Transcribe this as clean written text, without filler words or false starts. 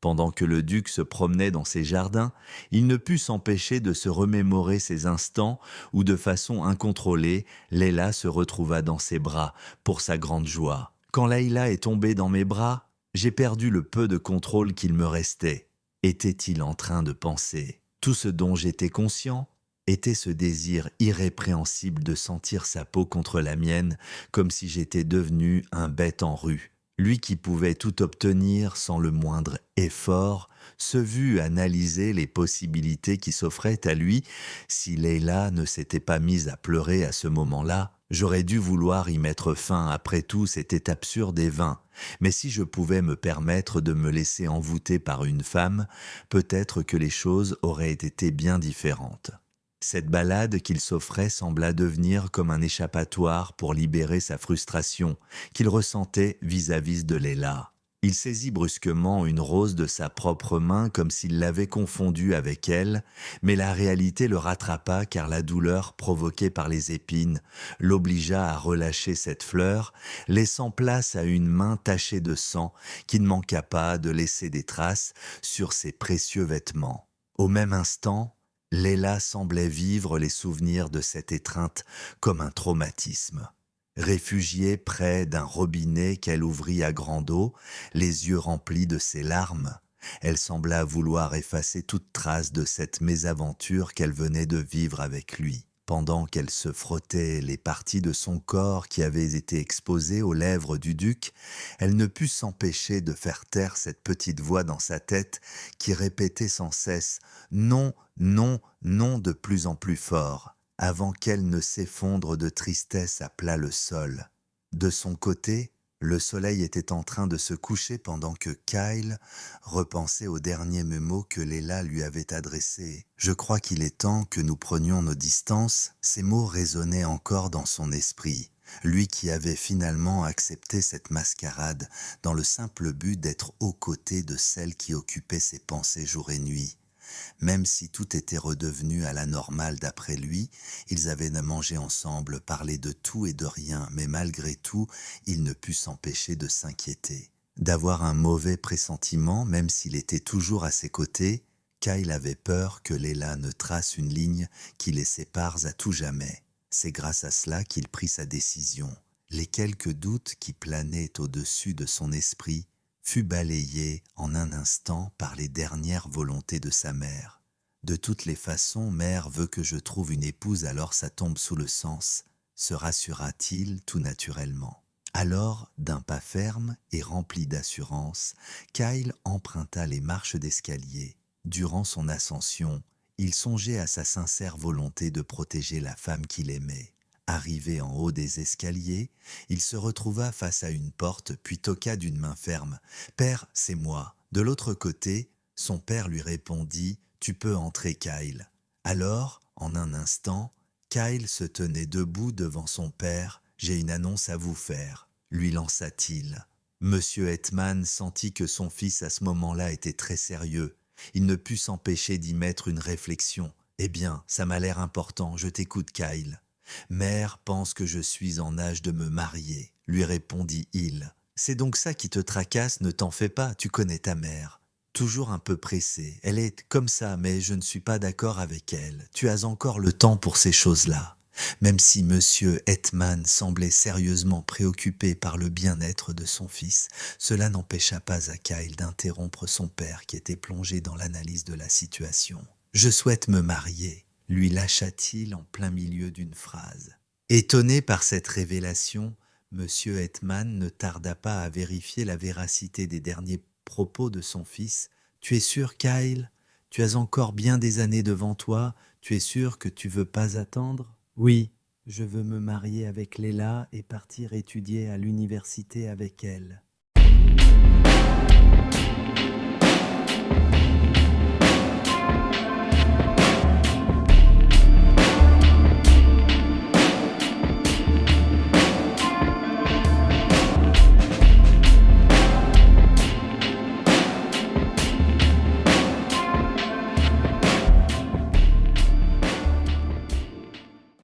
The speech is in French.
Pendant que le duc se promenait dans ses jardins, il ne put s'empêcher de se remémorer ces instants où, de façon incontrôlée, Leila se retrouva dans ses bras, pour sa grande joie. Quand Leila est tombée dans mes bras, j'ai perdu le peu de contrôle qu'il me restait. Était-il en train de penser? Tout ce dont j'étais conscient était ce désir irrépréhensible de sentir sa peau contre la mienne, comme si j'étais devenu un bête en rue. Lui qui pouvait tout obtenir sans le moindre effort, se vut analyser les possibilités qui s'offraient à lui. Si Leila ne s'était pas mise à pleurer à ce moment-là, j'aurais dû vouloir y mettre fin. Après tout, c'était absurde et vain. Mais si je pouvais me permettre de me laisser envoûter par une femme, peut-être que les choses auraient été bien différentes. Cette balade qu'il s'offrait sembla devenir comme un échappatoire pour libérer sa frustration qu'il ressentait vis-à-vis de Leila. Il saisit brusquement une rose de sa propre main comme s'il l'avait confondue avec elle, mais la réalité le rattrapa car la douleur provoquée par les épines l'obligea à relâcher cette fleur, laissant place à une main tachée de sang qui ne manqua pas de laisser des traces sur ses précieux vêtements. Au même instant, Leila semblait vivre les souvenirs de cette étreinte comme un traumatisme. Réfugiée près d'un robinet qu'elle ouvrit à grande eau, les yeux remplis de ses larmes, elle sembla vouloir effacer toute trace de cette mésaventure qu'elle venait de vivre avec lui. Pendant qu'elle se frottait les parties de son corps qui avaient été exposées aux lèvres du duc, elle ne put s'empêcher de faire taire cette petite voix dans sa tête qui répétait sans cesse « Non, non, non » de plus en plus fort, avant qu'elle ne s'effondre de tristesse à plat le sol. De son côté, le soleil était en train de se coucher pendant que Kyle repensait aux derniers mots que Leila lui avait adressés. « Je crois qu'il est temps que nous prenions nos distances », ces mots résonnaient encore dans son esprit. Lui qui avait finalement accepté cette mascarade dans le simple but d'être aux côtés de celle qui occupait ses pensées jour et nuit. Même si tout était redevenu à la normale d'après lui, ils avaient mangé ensemble, parlé de tout et de rien, mais malgré tout, il ne put s'empêcher de s'inquiéter. D'avoir un mauvais pressentiment, même s'il était toujours à ses côtés, Kyle avait peur que Leila ne trace une ligne qui les sépare à tout jamais. C'est grâce à cela qu'il prit sa décision. Les quelques doutes qui planaient au-dessus de son esprit fut balayé en un instant par les dernières volontés de sa mère. De toutes les façons, mère veut que je trouve une épouse, alors ça tombe sous le sens, se rassura-t-il tout naturellement. Alors, d'un pas ferme et rempli d'assurance, Kyle emprunta les marches d'escalier. Durant son ascension, il songeait à sa sincère volonté de protéger la femme qu'il aimait. Arrivé en haut des escaliers, il se retrouva face à une porte, puis toqua d'une main ferme. « Père, c'est moi. » De l'autre côté, son père lui répondit « Tu peux entrer, Kyle. » Alors, en un instant, Kyle se tenait debout devant son père. « J'ai une annonce à vous faire », lui lança-t-il. Monsieur Hetman sentit que son fils à ce moment-là était très sérieux. Il ne put s'empêcher d'y mettre une réflexion. « Eh bien, ça m'a l'air important, je t'écoute, Kyle. » « Mère pense que je suis en âge de me marier, » lui répondit-il. « C'est donc ça qui te tracasse, ne t'en fais pas, tu connais ta mère. » Toujours un peu pressée, elle est comme ça, mais je ne suis pas d'accord avec elle. Tu as encore le temps pour ces choses-là. Même si Monsieur Hetman semblait sérieusement préoccupé par le bien-être de son fils, cela n'empêcha pas à Kyle d'interrompre son père qui était plongé dans l'analyse de la situation. « Je souhaite me marier », lui lâcha-t-il en plein milieu d'une phrase. Étonné par cette révélation, Monsieur Hetman ne tarda pas à vérifier la véracité des derniers propos de son fils. « Tu es sûr, Kyle? Tu as encore bien des années devant toi? Tu es sûr que tu veux pas attendre? »« Oui, je veux me marier avec Leila et partir étudier à l'université avec elle. »